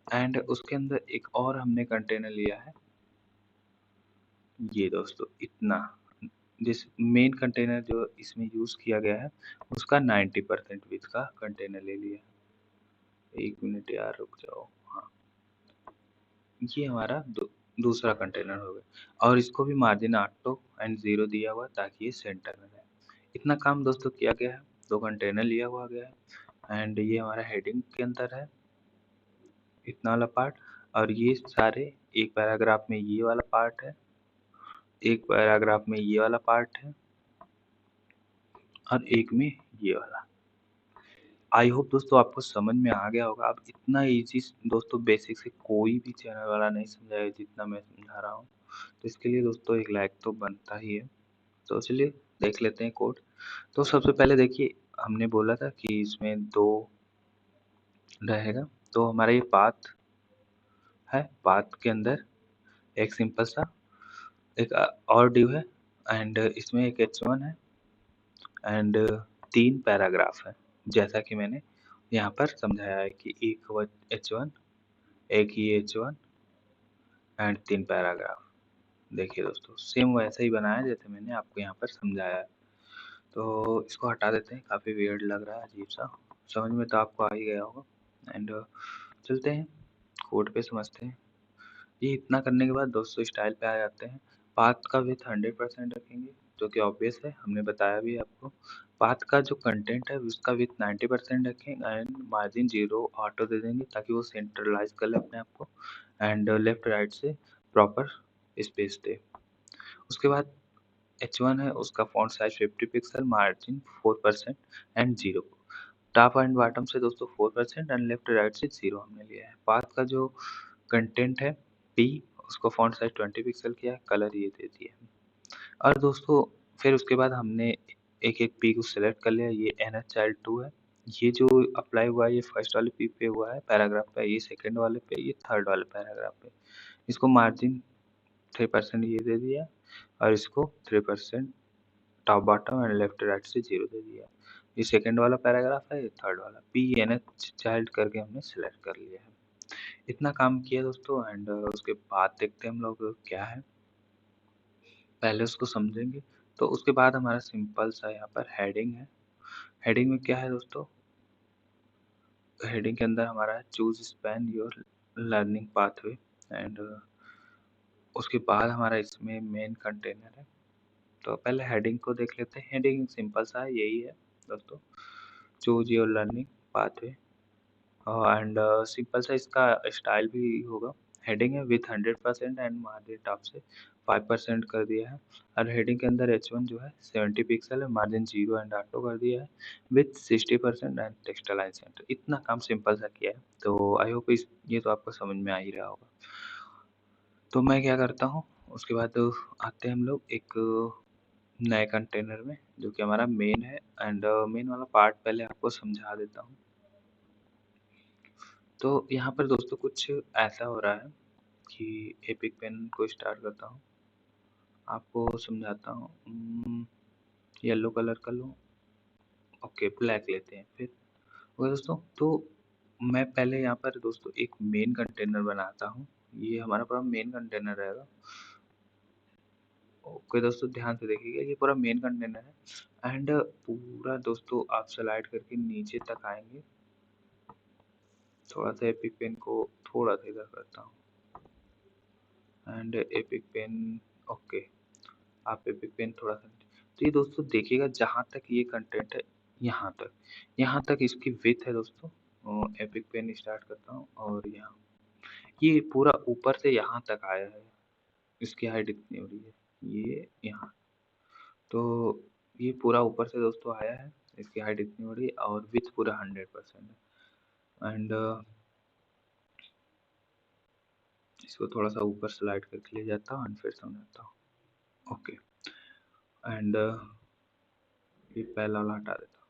एंड उसके अंदर एक और हमने कंटेनर लिया है, ये दोस्तों इतना। जिस मेन कंटेनर जो इसमें यूज किया गया है उसका 90% विड्थ का कंटेनर ले लिया। एक मिनट यार रुक जाओ। हाँ, ये हमारा दूसरा कंटेनर हो गया, और इसको भी मार्जिन ऑटो एंड 0 दिया हुआ ताकि ये सेंटर में रहे। इतना काम दोस्तों किया गया है, दो कंटेनर लिया हुआ गया है। एंड ये हमारा हेडिंग के अंदर है इतना वाला पार्ट, और ये सारे एक पैराग्राफ में ये वाला पार्ट है, एक पैराग्राफ में ये वाला पार्ट है, और एक में ये वाला। आई होप दोस्तों आपको समझ में आ गया होगा। अब इतना इजी दोस्तों बेसिक से कोई भी चैनल वाला नहीं समझाएगा जितना मैं समझा रहा हूँ, तो इसके लिए दोस्तों एक लाइक तो बनता ही है। तो चलिए देख लेते हैं कोड। तो सबसे पहले देखिए, हमने बोला था कि इसमें दो रहेगा, तो हमारा ये पाथ है। पाथ के अंदर एक सिंपल सा एक और डिव है, एंड इसमें एक h1 है, एंड तीन पैराग्राफ है, जैसा कि मैंने यहाँ पर समझाया है कि एक h1, एक ही h1 एंड तीन पैराग्राफ। देखिए दोस्तों सेम वैसा ही बनाया है जैसे मैंने आपको यहाँ पर समझाया है। तो इसको हटा देते हैं, काफ़ी वियर्ड लग रहा है, अजीब सा। समझ में तो आपको आ ही गया होगा। एंड चलते हैं कोड पे, समझते हैं। ये इतना करने के बाद दोस्तों स्टाइल पे आ जाते हैं। पाथ का विथ 100% रखेंगे, जो कि ऑब्वियस है, हमने बताया भी आपको। पाथ का जो कंटेंट है उसका विथ 90% रखेंगे, एंड मार्जिन 0 ऑटो दे देंगे ताकि वो सेंट्रलाइज कर ले अपने आप को, एंड लेफ्ट राइट से प्रॉपर स्पेस दे। उसके बाद h1 है, उसका font size 50 pixel, margin 4% and 0। Top and bottom से दोस्तों 4% एंड लेफ्ट राइट से 0 हमने लिया है। पाथ का जो कंटेंट है p, उसको फॉन्ट साइज 20 पिक्सल किया है, कलर ये दे दिया है। और दोस्तों फिर उसके बाद हमने एक एक p को सिलेक्ट कर लिया। ये ns चाइल्ड 2 है, ये जो अप्लाई हुआ है ये फर्स्ट वाले p पे हुआ है पैराग्राफ पे, ये सेकंड वाले पे, ये थर्ड वाले पैराग्राफ पे। इसको मार्जिन 3% ये दे दिया, और इसको 3% top bottom and left right से 0 दे दिया। ये सेकंड वाला पैराग्राफ है, ये थर्ड वाला। p ns चाइल्ड करके हमने सिलेक्ट कर लिया है। इतना काम किया दोस्तों, एंड उसके बाद देखते हैं हम लोग क्या है, पहले उसको समझेंगे। तो उसके बाद हमारा सिंपल सा यहाँ पर हेडिंग है। हेडिंग में क्या है दोस्तों, हेडिंग के अंदर हमारा है choose span your learning pathway, and उसके बाद हमारा इसमें मेन कंटेनर है। तो पहले हेडिंग को देख लेते हैं। हेडिंग सिंपल सा है, यही है दोस्तों, choose your learning pathway, and simple सा इसका स्टाइल भी होगा। हेडिंग है विथ 100% एंड मार्जिन टॉप से 5% कर दिया है, और हेडिंग के अंदर h1 जो है 70 पिक्सल है, मार्जिन 0 एंड ऑटो कर दिया है, with 60% and text align centre. इतना काम सिंपल सा किया है। तो आई होप इस ये तो आपको समझ में आ ही रहा होगा। तो मैं क्या करता हूँ, उसके बाद आते हैं हम लोग एक नए कंटेनर में, जो कि हमारा मेन है। एंड मेन वाला पार्ट पहले आपको समझा देता हूँ। तो यहाँ पर दोस्तों कुछ ऐसा हो रहा है कि एपिक पेन को स्टार्ट करता हूँ, आपको समझाता हूँ। येलो कलर कर लो, ओके ब्लैक लेते हैं फिर। ओके दोस्तों, तो मैं पहले यहाँ पर दोस्तों एक मेन कंटेनर बनाता हूँ। ये हमारा पूरा मेन कंटेनर रहेगा। ओके दोस्तों ध्यान से देखिएगा, ये पूरा मेन कंटेनर है। एंड पूरा दोस्तों आप स्लाइड करके नीचे तक आएंगे। थोड़ा सा एपिक पेन को थोड़ा सा इधर करता हूँ। And Epic Pen. ओके, आप एपिक पेन थोड़ा सा, तो ये दोस्तों देखिएगा जहाँ तक ये कंटेंट है, यहाँ तक इसकी विड्थ है दोस्तों। एपिक पेन स्टार्ट करता हूँ और यहाँ ये पूरा ऊपर से यहाँ तक आया है, इसकी हाइट इतनी हो रही है, ये यहाँ, तो ये पूरा ऊपर से दोस्तों आया है, इसकी हाइट इतनी हो रही है और विड्थ पूरा 100% है। एंड इसको थोड़ा सा ऊपर स्लाइड करके ले जाता हूँ एंड फिर समझाता हूँ। ओके, एंड ये पहला वाला हटा देता हूँ।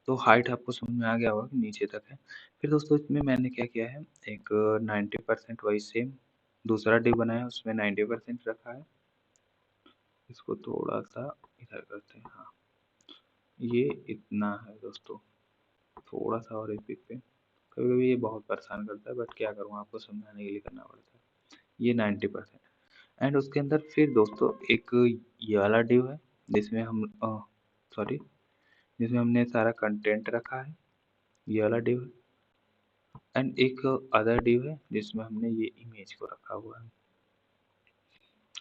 तो हाइट आपको समझ में आ गया होगा कि नीचे तक है। फिर दोस्तों इसमें मैंने क्या किया है, एक 90% वही सेम दूसरा डिव बनाया, उसमें 90% रखा है। इसको थोड़ा सा इधर करते हैं, हाँ ये इतना है दोस्तों, थोड़ा सा और एपिक पे, कभी कभी ये बहुत परेशान करता है बट क्या करूँ, आपको समझाने के लिए करना पड़ता है। ये 90%, एंड उसके अंदर फिर दोस्तों एक ये वाला डिव है जिसमें हम सॉरी जिसमें हमने सारा कंटेंट रखा है, ये वाला डिव है। एंड एक अदर डिव है जिसमें हमने ये इमेज को रखा हुआ है।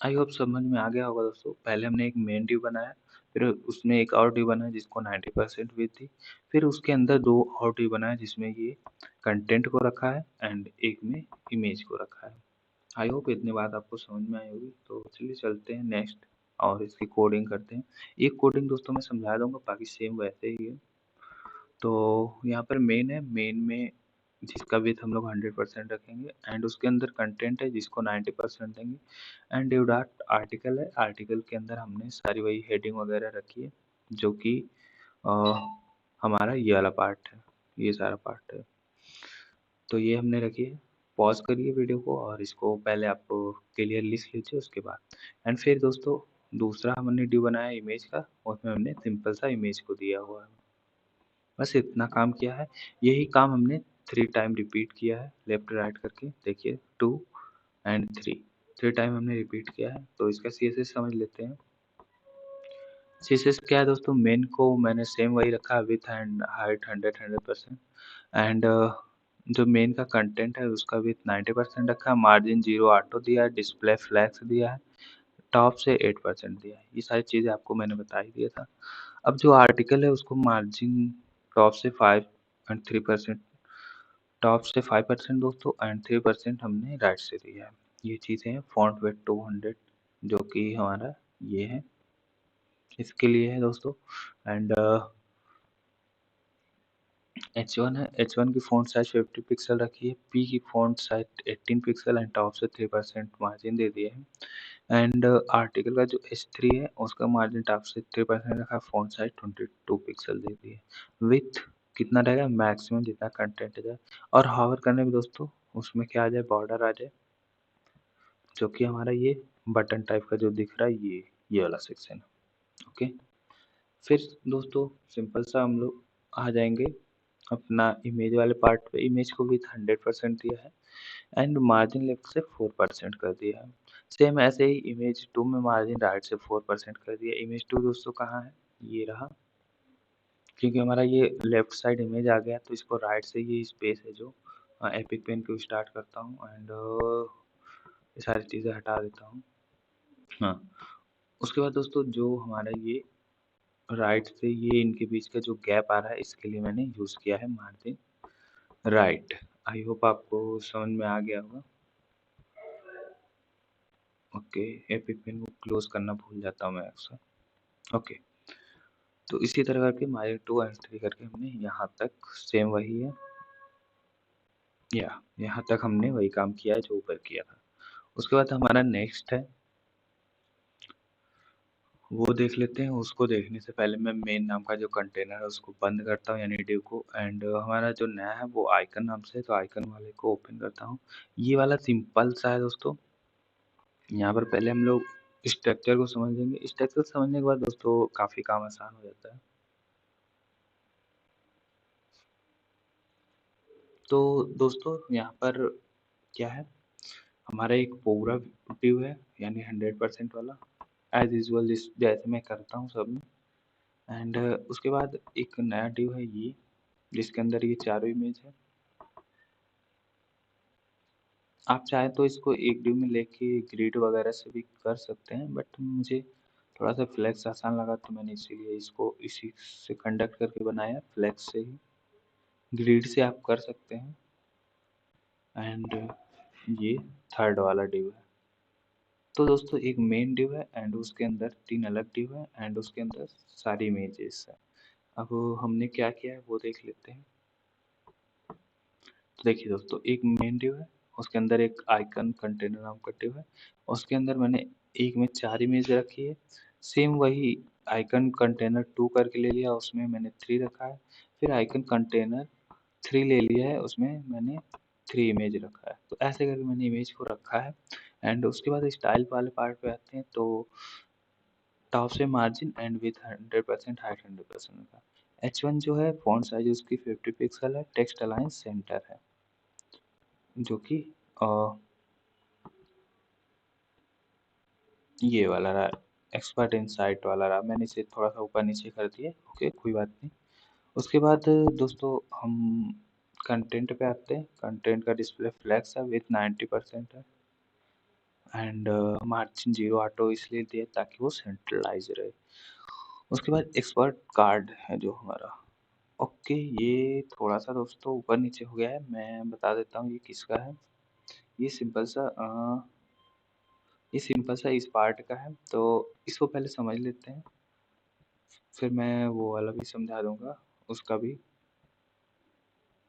आई होप समझ में आ गया होगा दोस्तों। पहले हमने एक मेन डिव बनाया, फिर उसमें एक और डिव बनाया जिसको 90% विड्थ थी, फिर उसके अंदर दो और डिव बनाया जिसमें ये कंटेंट को रखा है एंड एक में इमेज को रखा है। आई होप इतनी बात आपको समझ में आई होगी। तो चलिए चलते हैं नेक्स्ट और इसकी कोडिंग करते हैं। एक कोडिंग दोस्तों मैं समझा दूंगा, बाकी सेम वैसे ही है। तो यहाँ पर मेन है, मेन में जिसका विथ हम लोग 100% रखेंगे एंड उसके अंदर कंटेंट है जिसको 90% देंगे, एंड डिव डॉट आर्टिकल है, आर्टिकल के अंदर हमने सारी वही हेडिंग वगैरह रखी है जो कि हमारा ये वाला पार्ट है, ये सारा पार्ट है। तो ये हमने रखी है। पॉज करिए वीडियो को और इसको पहले आप क्लियर लिस्ट लीजिए उसके बाद। एंड फिर दोस्तों दूसरा हमने डिव बनाया इमेज का, उसमें हमने सिंपल सा इमेज को दिया हुआ है। बस इतना काम किया है। यही काम हमने 3 टाइम रिपीट किया है, लेफ्ट राइट करके देखिए 2 एंड 3 टाइम हमने रिपीट किया है। तो इसका सीएसएस समझ लेते हैं। सीएसएस क्या है दोस्तों, मेन को मैंने सेम वही रखा विथ एंड हाइट 100% एंड जो मेन का कंटेंट है उसका विथ 90% रखा, मार्जिन 0 ऑटो दिया है, डिस्प्ले फ्लैक्स दिया है, टॉप से 8% दिया है। ये सारी चीज़ें आपको मैंने बता ही दिया था। अब जो आर्टिकल है उसको मार्जिन टॉप से 5 एंड 3%, टॉप से 5% दोस्तों एंड 3% हमने राइट से दिया है। ये चीज़ें हैं। फॉन्ट वेट 200 जो कि हमारा ये है, इसके लिए है दोस्तों। एंड H1 है, H1 की फॉन्ट साइज 50 पिक्सल रखी है, P की font size 18 pixel and top से 3% मार्जिन दे दिए हैं। एंड आर्टिकल का जो H3 है उसका मार्जिन टॉप से 3% रखा है, फॉन्ट साइज 22 पिक्सल दे दी है। विथ कितना रहेगा, मैक्सिमम जितना कंटेंट जाए, और हावर करने में दोस्तों उसमें क्या आ जाए, बॉर्डर आ जाए, जो कि हमारा ये बटन टाइप का जो दिख रहा है, ये वाला सेक्शन है। ओके, फिर दोस्तों सिंपल सा हम लोग आ जाएंगे अपना इमेज वाले पार्ट पे। इमेज को विथ 100% दिया है एंड मार्जिन लेफ्ट से 4% कर दिया है। सेम ऐसे ही इमेज 2 में मार्जिन राइट से 4% कर दिया। इमेज 2 दोस्तों कहाँ है, ये रहा, क्योंकि हमारा ये लेफ्ट साइड इमेज आ गया तो इसको राइट से ये स्पेस है जो एपिक पेन को स्टार्ट करता हूँ एंड ये सारी चीज़ें हटा देता हूँ। हाँ, उसके बाद दोस्तों जो हमारा ये राइट से ये इनके बीच का जो गैप आ रहा है इसके लिए मैंने यूज़ किया है मार्जिन राइट। आई होप आपको समझ में आ गया होगा। ओके, एपिक पेन को क्लोज करना भूल जाता हूँ मैं अक्सर। ओके, तो इसी तरह करके मार्जिन 2 एंड 3 करके हमने यहाँ तक सेम वही है, या यहाँ तक हमने वही काम किया है जो ऊपर किया था। उसके बाद हमारा नेक्स्ट है, वो देख लेते हैं। उसको देखने से पहले मैं मेन नाम का जो कंटेनर है उसको बंद करता हूँ यानी डिव को, एंड हमारा जो नया है वो आइकन नाम से है, तो आइकन वाले को ओपन करता हूँ। ये वाला सिंपल सा है दोस्तों। यहाँ पर पहले हम लोग स्ट्रक्चर को समझ लेंगे, स्ट्रक्चर समझने के बाद दोस्तों काफ़ी काम आसान हो जाता है। तो दोस्तों यहाँ पर क्या है, हमारा एक पूरा डिव है यानी 100% वाला, एज यूजल जैसे मैं करता हूँ सब में। एंड उसके बाद एक नया डिव है ये, जिसके अंदर ये चारों इमेज है। आप चाहें तो इसको एक ड्यू में लेके ग्रिड वगैरह से भी कर सकते हैं, बट मुझे थोड़ा-सा फ्लेक्स आसान लगा तो मैंने इसीलिए इसको इसी से कंडक्ट करके बनाया, फ्लेक्स से ही। ग्रिड से आप कर सकते हैं। एंड ये थर्ड वाला ड्यू है। तो दोस्तों एक मेन डिव है एंड उसके अंदर 3 अलग डिव है एंड उसके अंदर सारी इमेजेस है। अब हमने क्या किया है वो देख लेते हैं। तो देखिए दोस्तों एक मेन डिव है, उसके अंदर एक आइकन कंटेनर नाम का डिव है, उसके अंदर मैंने एक में 4 इमेज रखी है। सेम वही आइकन कंटेनर 2 करके ले लिया, उसमें मैंने 3 रखा है। फिर आइकन कंटेनर 3 ले लिया है, उसमें मैंने 3 इमेज रखा है। तो ऐसे करके मैंने इमेज को रखा है। एंड उसके बाद स्टाइल वाले पार्ट पे आते हैं। तो टॉप से मार्जिन एंड विथ 100% हाइट 100% का। H1 जो है फॉन्ट साइज उसकी 50 पिक्सल है, टेक्स्ट अलाइन सेंटर है, जो कि अ, ये वाला रहा, एक्सपर्ट इनसाइट वाला रहा। मैंने इसे थोड़ा सा ऊपर नीचे कर दिया। ओके कोई बात नहीं। उसके बाद दोस्तों हम कंटेंट पे आते हैं। कंटेंट का डिस्प्ले फ्लैक्स है विथ 90% है एंड मार्जिन 0 ऑटो इसलिए दिया ताकि वो सेंट्रलाइज रहे। उसके बाद एक्सपर्ट कार्ड है जो हमारा। ओके ये थोड़ा सा दोस्तों ऊपर नीचे हो गया है, मैं बता देता हूँ ये किसका है। ये सिंपल सा इस पार्ट का है, तो इसको पहले समझ लेते हैं, फिर मैं वो वाला भी समझा दूंगा, उसका भी।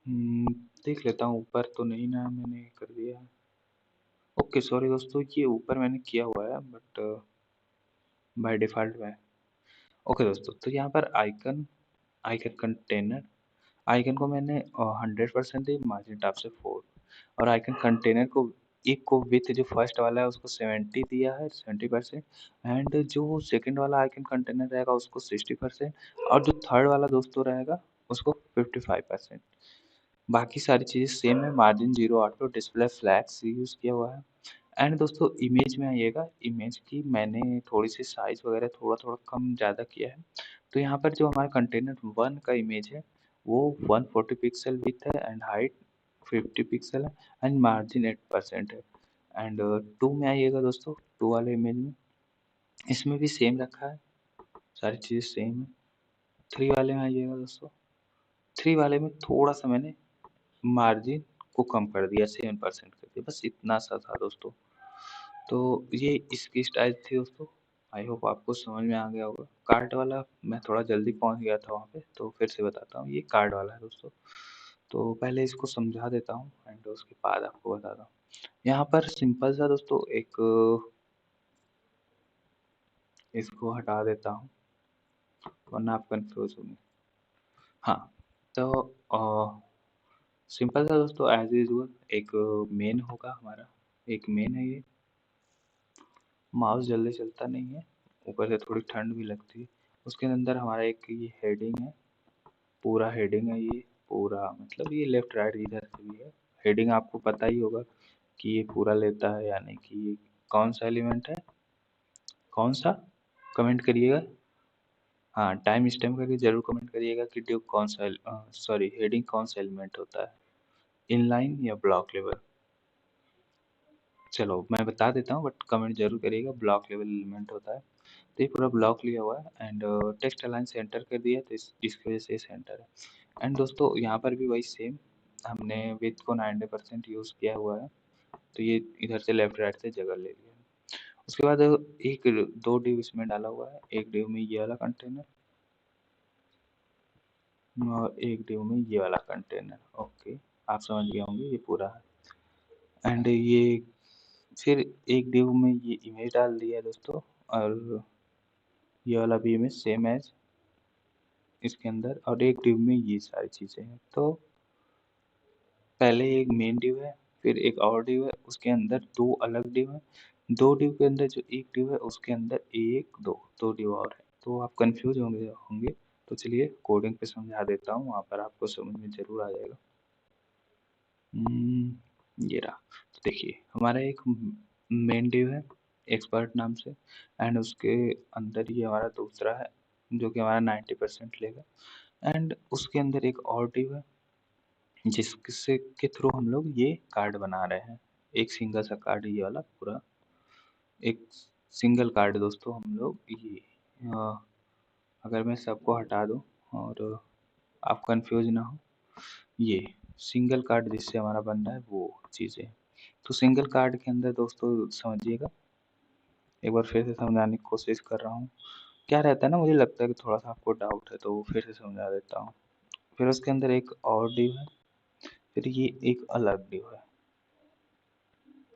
देख लेता हूँ ऊपर तो नहीं ना मैंने कर दिया है। ओके सॉरी दोस्तों, ये ऊपर मैंने किया हुआ है बट बाय डिफ़ॉल्ट में। ओके दोस्तों, तो यहाँ पर आइकन आइकन कंटेनर, आइकन को मैंने 100% दी, मार्जिन टॉप से 4। और आइकन कंटेनर को एक को विथ जो फर्स्ट वाला है उसको 70 दिया है, 70%। एंड जो सेकंड वाला आइकन कंटेनर रहेगा उसको 60%। और जो थर्ड वाला दोस्तों रहेगा उसको 55%। बाकी सारी चीज़ें सेम है, margin 0 auto display flags use किया हुआ है। एंड दोस्तों इमेज में आइएगा, इमेज की मैंने थोड़ी सी साइज़ वगैरह थोड़ा-थोड़ा कम ज़्यादा किया है। तो यहाँ पर जो हमारा कंटेनर 1 का इमेज है वो 140 पिक्सल विड्थ है एंड हाइट 50 पिक्सल है एंड मार्जिन 8% है। एंड 2 में आइएगा दोस्तों, 2 वाले इमेज में, इसमें भी सेम रखा है, सारी चीज़ें सेम है। 3 वाले में आइएगा दोस्तों, 3 वाले में थोड़ा सा मैंने मार्जिन को कम कर दिया, 7% कर दिया, बस इतना सा था दोस्तों। तो ये इसकी स्टाइल थी दोस्तों। आई होप आपको समझ में आ गया होगा। कार्ड वाला मैं थोड़ा जल्दी पहुंच गया था वहाँ पे, तो फिर से बताता हूँ। ये कार्ड वाला है दोस्तों। तो पहले इसको समझा देता हूँ एंड उसके बाद आपको बताता हूँ। यहाँ पर सिंपल सा दोस्तों एक, इसको हटा देता हूँ वरना आप कंफ्यूज होंगे। हाँ, तो सिंपल सा दोस्तों एज यूजुअल एक मेन होगा हमारा, एक मेन है ये। माउस जल्दी चलता नहीं है, ऊपर से थोड़ी ठंड भी लगती है। उसके अंदर हमारा एक ये हेडिंग है, पूरा हेडिंग है ये, पूरा मतलब ये लेफ्ट राइट इधर से भी है। हेडिंग आपको पता ही होगा कि ये पूरा लेता है यानी कि ये कौन सा एलिमेंट है, कौन सा, कमेंट करिएगा। हाँ टाइम स्टैम्प करके जरूर कमेंट करिएगा कि ड्यू कौन सा, सॉरी हेडिंग कौन सा एलिमेंट होता है, इनलाइन या ब्लॉक लेवल। चलो मैं बता देता हूँ बट कमेंट जरूर करिएगा, ब्लॉक लेवल एलिमेंट होता है। तो ये पूरा ब्लॉक लिया हुआ है एंड टेक्स्ट अलाइन सेंटर कर दिया, तो इसकी वजह से सेंटर है। एंड दोस्तों यहाँ पर भी वही सेम, हमने विथ को 90% यूज़ किया हुआ है, तो ये इधर से लेफ्ट राइट से जगह ले लिया। उसके बाद एक दो डिव इसमें डाला हुआ है, एक डिव में ये वाला कंटेनर और एक डिव में ये वाला कंटेनर। ओके आप समझ गए होंगे, ये पूरा है। एंड ये फिर एक डिव में ये इमेज डाल दिया है दोस्तों, और ये वाला भी इमेज सेम एज इसके अंदर, और एक डिव में ये सारी चीज़ें हैं। तो पहले एक मेन डिव है, फिर एक और डिव है, उसके अंदर दो अलग डिव है, दो डिव के अंदर जो एक डिव है उसके अंदर एक दो डिव और है। तो आप कंफ्यूज होंगे, तो चलिए कोडिंग पे समझा देता हूँ, वहाँ पर आपको समझ में जरूर आ जाएगा। ये रहा। तो देखिए हमारा एक मेन डिव है एक्सपर्ट नाम से, एंड उसके अंदर ये हमारा दूसरा है जो कि हमारा 90% लेगा। एंड उसके अंदर एक और डिव है जिससे के थ्रू हम लोग ये कार्ड बना रहे हैं, एक सिंगल सा कार्ड ये वाला पूरा एक सिंगल कार्ड दोस्तों हम लोग ये अ, अगर मैं सबको हटा दूँ और आप कंफ्यूज ना हो, ये सिंगल कार्ड जिससे हमारा बन रहा है वो चीज़ें। तो सिंगल कार्ड के अंदर दोस्तों समझिएगा, एक बार फिर से समझाने की कोशिश कर रहा हूँ। क्या रहता है ना, मुझे लगता है कि थोड़ा-सा आपको डाउट है तो फिर से समझा देता हूँ। फिर उसके अंदर एक और डिव है, फिर ये एक अलग डिव है।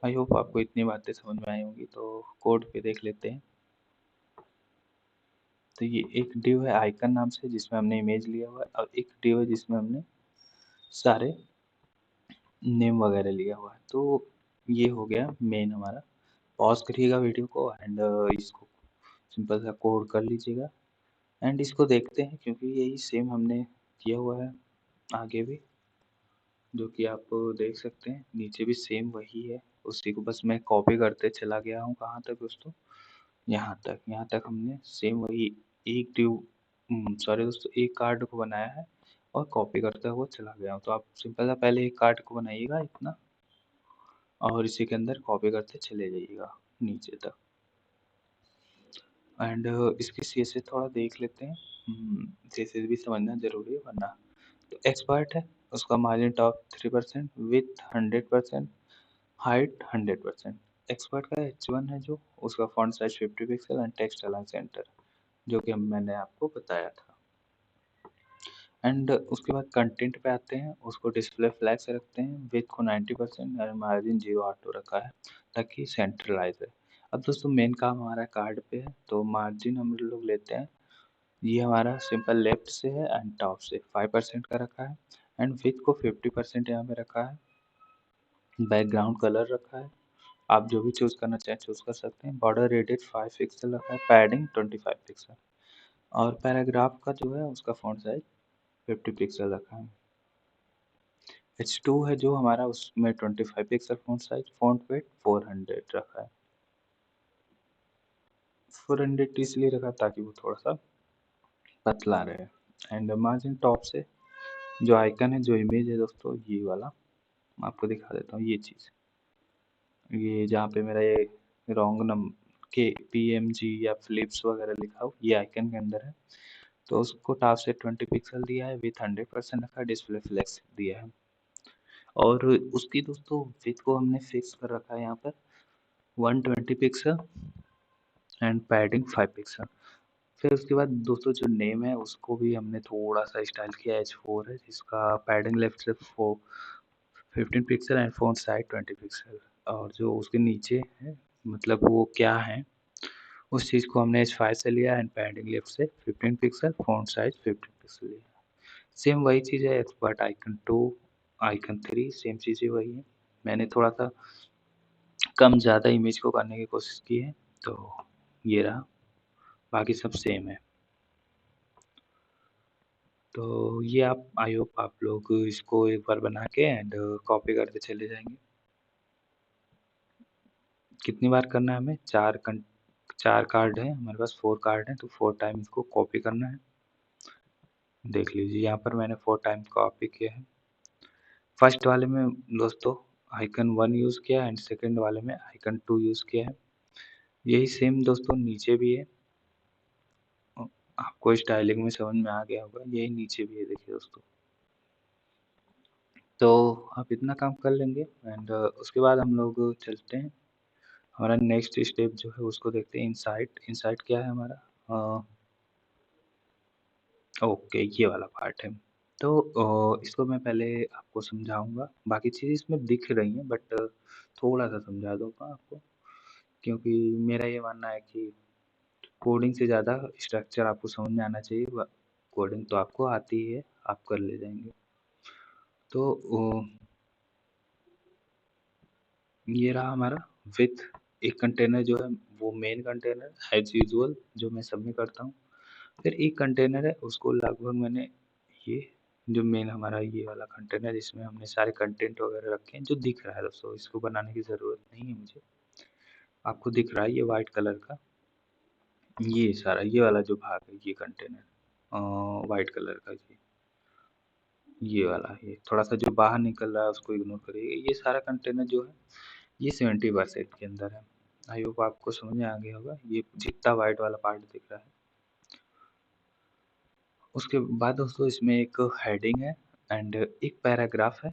आई होप आपको इतनी बातें समझ में आई होंगी, तो कोड पे देख लेते हैं। तो ये एक डिव है आइकन नाम से जिसमें हमने इमेज लिया हुआ है, और एक डिव है जिसमें हमने सारे नेम वगैरह लिया हुआ है। तो ये हो गया मेन हमारा। पॉज़ करिएगा वीडियो को एंड इसको सिंपल सा कोड कर लीजिएगा एंड इसको देखते हैं, क्योंकि यही सेम हमने किया हुआ है आगे भी, जो कि आप देख सकते हैं नीचे भी सेम वही है। उसी को बस मैं कॉपी करते चला गया हूँ कहाँ तक दोस्तों, यहाँ तक हमने सेम वही एक ड्यू सॉरी दोस्तों, एक कार्ड को बनाया है और कॉपी करते हुए चला गया हूँ। तो आप सिंपल सा पहले एक कार्ड को बनाइएगा इतना, और इसी के अंदर कॉपी करते चले जाइएगा नीचे तक एंड इसकी सीएसएस थोड़ा देख लेते हैं। सीएसएस भी समझना ज़रूरी है वरना। तो एक्सपर्ट है, उसका margin top 3%, width 100%, height 100%। Expert का H1 है जो, उसका font size 50 pixel and text align centre, जो कि मैंने आपको बताया था। एंड उसके बाद कंटेंट पे आते हैं, उसको डिस्प्ले फ्लैग से रखते हैं, विड्थ को 90% और मार्जिन 0 ऑटो रखा है ताकि सेंट्रलाइज है। अब दोस्तों मेन काम हमारा कार्ड पे है, तो मार्जिन हम लोग लेते हैं, ये हमारा सिंपल लेफ्ट से है एंड टॉप से 5% का रखा है एंड विड्थ को 50% यहाँ पे रखा है। बैकग्राउंड कलर रखा है, आप जो भी चूज़ करना चाहें चूज़ कर सकते हैं। बॉर्डर रेडियस 5 पिक्सल रखा है, पैडिंग 25 पिक्सल और पैराग्राफ का जो है उसका फॉन्ट साइज 50 पिक्सल रखा है। H2 है जो हमारा, उसमें 25 pixel font size, font weight 400 रखा है। 400 इसलिए रखा ताकि वो थोड़ा सा पतला रहे। एंड मार्जिन टॉप से जो आइकन है, जो इमेज है दोस्तों, ये वाला मैं आपको दिखा देता हूँ। ये चीज़, ये जहाँ पे मेरा ये रॉन्ग नम के PMG या फ्लिप्स वगैरह लिखा हो, ये आइकन के अंदर है। तो उसको टॉप से 20 पिक्सल दिया है, विथ 100% रखा है, डिस्प्ले फ्लेक्स दिया है। और उसकी दोस्तों विथ को हमने फिक्स कर रखा है यहाँ पर 120 पिक्सल एंड पैडिंग 5 पिक्सल। फिर उसके बाद दोस्तों जो नेम है उसको भी हमने थोड़ा सा स्टाइल किया, H4 है जिसका पैडिंग लेफ्ट से 15 pixel and font size 20 pixel. और जो उसके नीचे है, मतलब वो क्या है, उस चीज़ को हमने H5 से लिया एंड पैडिंग लेफ्ट से 15 पिक्सल, फॉन्ट साइज 15 पिक्सल लिया। सेम वही चीज़ है, एक्सपर्ट आइकन 2, आइकन 3 सेम चीज़ें वही है। मैंने थोड़ा सा कम ज़्यादा इमेज को करने की कोशिश की है, तो ये रहा, बाकी सब सेम है। तो ये आप, आई होप आप लोग इसको एक बार बना के एंड कॉपी करते चले जाएँगे। कितनी बार करना है हमें? 4 कार्ड हैं हमारे पास, 4 कार्ड हैं, तो 4 टाइम इसको कॉपी करना है। देख लीजिए यहाँ पर मैंने 4 टाइम कॉपी किया है। फर्स्ट वाले में दोस्तों आइकन 1 यूज़ किया एंड सेकंड वाले में आइकन 2 यूज़ किया है। यही सेम दोस्तों नीचे भी है। अ, आपको स्टाइलिंग में समझ में आ गया होगा, यही नीचे भी है देखिए दोस्तों। तो आप इतना काम कर लेंगे एंड उसके बाद हम लोग चलते हैं, हमारा नेक्स्ट स्टेप जो है उसको देखते हैं। इनसाइट, इनसाइट क्या है हमारा? ओके, ये वाला पार्ट है। तो इसको मैं पहले आपको समझाऊँगा, बाकी चीज़ें इसमें दिख रही हैं बट थोड़ा-सा समझा दूँगा आपको, क्योंकि मेरा ये मानना है कि कोडिंग से ज़्यादा स्ट्रक्चर आपको समझ में आना चाहिए। व कोडिंग तो आपको आती ही है, आप कर ले जाएँगे। तो ये रहा हमारा विथ एक कंटेनर जो है, वो मेन कंटेनर एज़ यूजुअल जो मैं सबमिट करता हूँ। फिर एक कंटेनर है, उसको लगभग मैंने ये जो मेन हमारा ये वाला कंटेनर, इसमें हमने सारे कंटेंट वगैरह रखे हैं, जो दिख रहा है दोस्तों, इसको बनाने की ज़रूरत नहीं है मुझे। आपको दिख रहा है ये व्हाइट कलर का, ये सारा ये वाला जो भाग है, ये कंटेनर व्हाइट कलर का, ये वाला, ये थोड़ा-सा जो बाहर निकल रहा है उसको इग्नोर करिए। ये सारा कंटेनर जो है, ये 70% के अंदर है। आई होप आपको समझ में आ गया होगा, ये जितना वाइट वाला पार्ट दिख रहा है। उसके बाद दोस्तों इसमें एक हेडिंग है एंड एक पैराग्राफ है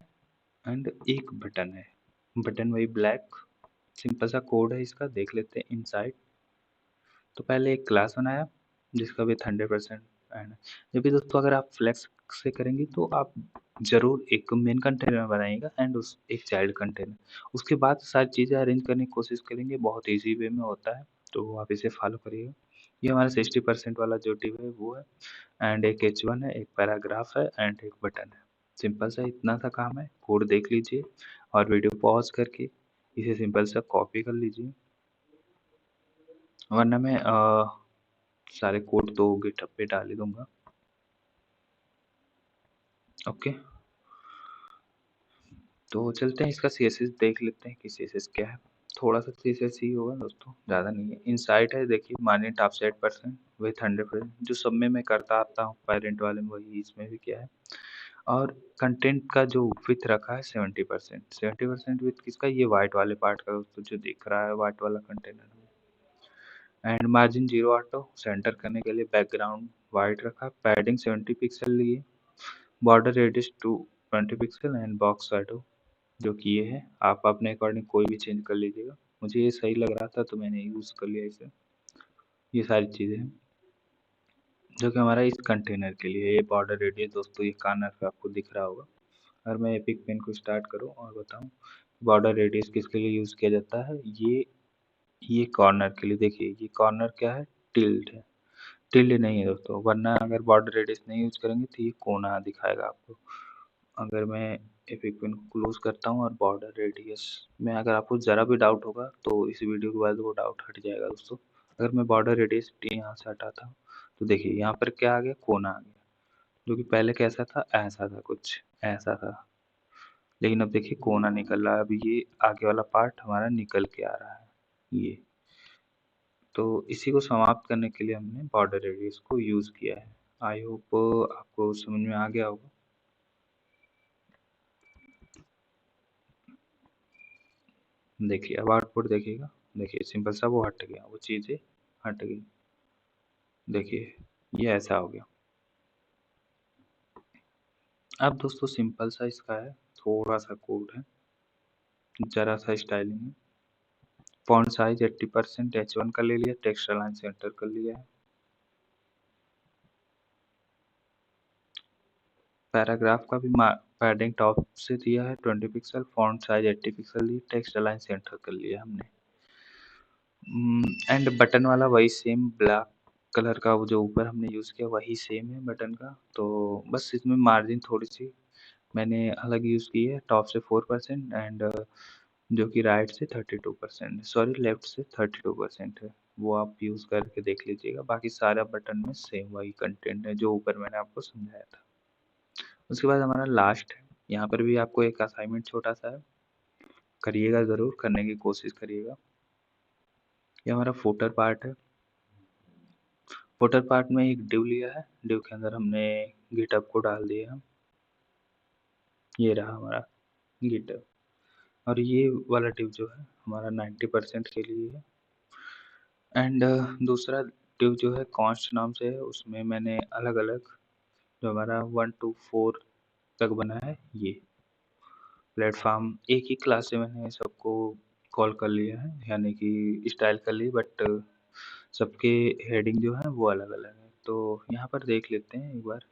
एंड एक बटन है। बटन वही ब्लैक, सिंपल सा कोड है इसका, देख लेते हैं इनसाइड। तो पहले एक क्लास बनाया जिसका विथ 100% एंड जब भी दोस्तों अगर आप फ्लेक्स से करेंगे तो आप जरूर एक मेन कंटेनर बनाइएगा एंड उस एक चाइल्ड कंटेनर। उसके बाद सारी चीज़ें अरेंज करने की कोशिश करेंगे, बहुत इजी वे में होता है, तो आप इसे फॉलो करिएगा। ये हमारा 60% वाला जो डिव है वो है एंड एक H1 है, एक पैराग्राफ है एंड एक बटन है। सिंपल सा इतना सा काम है, कोड देख लीजिए और वीडियो पॉज करके इसे सिंपल सा कॉपी कर लीजिए, वरना मैं सारे कोड तो गिटहब पे डाल ही दूंगा। ओके, तो चलते हैं इसका CSS देख लेते हैं कि CSS क्या है। थोड़ा सा CSS ही होगा दोस्तों, ज़्यादा नहीं है। इनसाइट है, देखिए मार्जिन टॉप से 8% विथ 100%, जो सब में मैं करता आता हूँ पेरेंट वाले में, वही इसमें भी किया है। और कंटेंट का जो विथ रखा है 70%। 70% विथ किसका, ये वाइट वाले पार्ट का दोस्तों, जो दिख रहा है वाइट वाला container. And margin 0 auto, centre करने के लिए बैकग्राउंड वाइट रखा, पैडिंग 70 पिक्सल लिए, border radius 220 pixel and box shadow जो कि ये है, आप अपने अकॉर्डिंग कोई भी चेंज कर लीजिएगा। मुझे ये सही लग रहा था तो मैंने यूज़ कर लिया इसे। ये सारी चीज़ें हैं जो कि हमारा इस कंटेनर के लिए। ये बॉर्डर रेडियस दोस्तों ये कॉर्नर पे आपको दिख रहा होगा। अगर मैं एपिक पेन को स्टार्ट करूँ और बताऊँ बॉर्डर रेडियस किसके लिए यूज़ किया जाता है, ये कॉर्नर के लिए। देखिए ये कॉर्नर क्या है, टिल्ड है, टिल्ड नहीं है दोस्तों, वरना अगर बॉर्डर रेडियस नहीं यूज करेंगे तो ये कोना दिखाएगा आपको। अगर मैं एपिक पेन को क्लोज करता हूँ और बॉर्डर रेडियस में अगर आपको ज़रा भी डाउट होगा तो इस वीडियो के बाद वो डाउट हट जाएगा दोस्तों। अगर मैं बॉर्डर रेडियस यहाँ से हटाता हूँ तो देखिए यहाँ पर क्या आ गया, कोना आ गया, जो कि पहले कैसा था, ऐसा था, कुछ ऐसा था, लेकिन अब देखिए कोना निकल रहा है। अब ये आगे वाला पार्ट हमारा निकल के आ रहा है ये। तो इसी को समाप्त करने के लिए हमने बॉर्डर रेडियस को यूज़ किया है। आई होप आपको समझ में आ गया होगा। देखिए अब आउटपुट देखिएगा, देखिए सिंपल सा वो हट गया, वो चीज़ें हट गई। देखिए ये ऐसा हो गया। अब दोस्तों सिंपल सा इसका है, थोड़ा सा कोड है, जरा सा स्टाइलिंग है। फॉन्ट साइज 80% H1 का ले लिया, टेक्स्ट अलाइन सेंटर कर लिया है। पैराग्राफ का भी पैडिंग टॉप से दिया है 20 पिक्सल, फॉन्ट साइज 80 पिक्सल दी, टेक्स्ट अलाइन सेंटर कर लिया हमने। एंड बटन वाला वही सेम ब्लैक कलर का वो जो ऊपर हमने यूज़ किया वही सेम है बटन का। तो बस इसमें मार्जिन थोड़ी सी मैंने अलग यूज़ की है, टॉप से 4% एंड जो कि राइट से 32%, सॉरी लेफ्ट से 32% है, वो आप यूज़ करके देख लीजिएगा। बाकी सारा बटन में सेम वही कंटेंट है जो ऊपर मैंने आपको समझाया था। उसके बाद हमारा लास्ट है, यहाँ पर भी आपको एक असाइनमेंट छोटा सा है, करिएगा, ज़रूर करने की कोशिश करिएगा। ये हमारा फुटर पार्ट है। फुटर पार्ट में एक डिव लिया है, डिव के अंदर हमने गिटहब को डाल दिया है। ये रहा हमारा गिटहब, और ये वाला डिव जो है हमारा 90% के लिए है। एंड दूसरा डिव जो है कॉन्स्ट नाम से है, उसमें मैंने अलग अलग जो हमारा 1 to 4 तक बना है ये प्लेटफॉर्म, एक ही क्लास से मैंने सबको कॉल कर लिया है, यानी कि स्टाइल कर ली, बट सबके हेडिंग जो है वो अलग अलग है। तो यहाँ पर देख लेते हैं एक बार।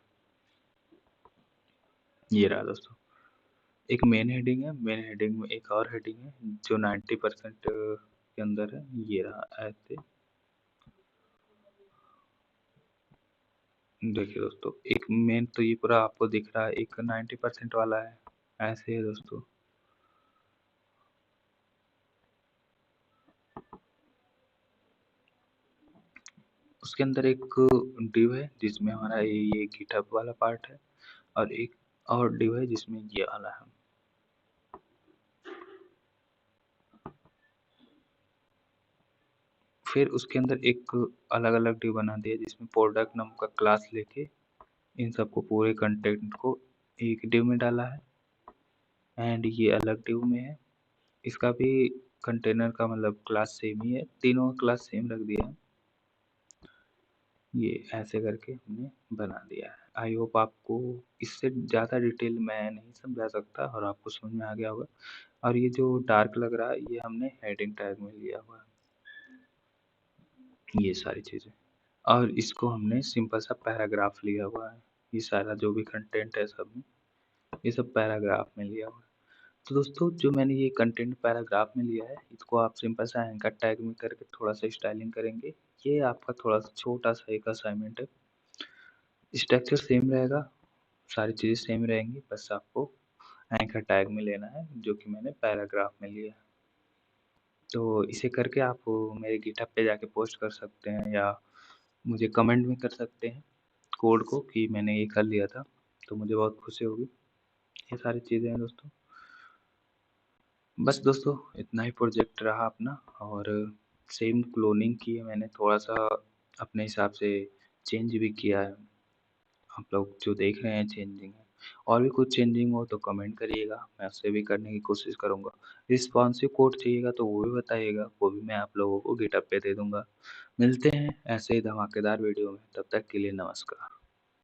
ये रहा दोस्तों, एक मेन हेडिंग है, मेन हेडिंग में एक और हेडिंग है जो 90% के अंदर है। ये रहा ऐसे। देखिए दोस्तों, एक मेन तो ये पूरा आपको दिख रहा है, एक 90% वाला है, ऐसे है दोस्तों। उसके अंदर एक डिव है जिसमें हमारा ये गिटहब वाला पार्ट है, और एक और डिव है जिसमें ये वाला है। फिर उसके अंदर एक अलग अलग डिव बना दिया जिसमें प्रोडक्ट नाम का क्लास लेके इन सबको पूरे कंटेंट को एक डिव में डाला है। एंड ये अलग डिव में है, इसका भी कंटेनर का मतलब क्लास सेम ही है, तीनों क्लास सेम रख दिया है। ये ऐसे करके हमने बना दिया है। आई होप आपको इससे ज़्यादा डिटेल मैं नहीं समझा सकता और आपको समझ में आ गया होगा। और ये जो डार्क लग रहा है ये हमने हेडिंग टैग में लिया हुआ है, ये सारी चीज़ें। और इसको हमने सिंपल सा पैराग्राफ लिया हुआ है। ये सारा जो भी कंटेंट है सब में, ये सब पैराग्राफ में लिया हुआ है। तो दोस्तों जो मैंने ये कंटेंट पैराग्राफ में लिया है, इसको आप सिंपल सा एंकर टैग में करके थोड़ा-सा स्टाइलिंग करेंगे। ये आपका थोड़ा-सा छोटा-सा एक असाइनमेंट है। स्ट्रक्चर सेम रहेगा, सारी चीज़ें सेम रहेंगी, बस आपको एंकर टैग में लेना है, जो कि मैंने पैराग्राफ में लिया है। तो इसे करके आप मेरे गिटहब पे जाके पोस्ट कर सकते हैं या मुझे कमेंट भी कर सकते हैं कोड को कि मैंने ये कर लिया था, तो मुझे बहुत खुशी होगी। ये सारी चीज़ें हैं दोस्तों। बस दोस्तों इतना ही प्रोजेक्ट रहा अपना और सेम क्लोनिंग की है मैंने, थोड़ा-सा अपने हिसाब से चेंज भी किया है। आप लोग जो देख रहे हैं चेंजिंग है। और भी कुछ चेंजिंग हो तो कमेंट करिएगा, मैं उससे भी करने की कोशिश करूँगा। रिस्पॉन्सिव कोड चाहिएगा तो वो भी बताइएगा, वो भी मैं आप लोगों को गिटहब पे दे दूँगा। मिलते हैं ऐसे ही धमाकेदार वीडियो में, तब तक के लिए नमस्कार।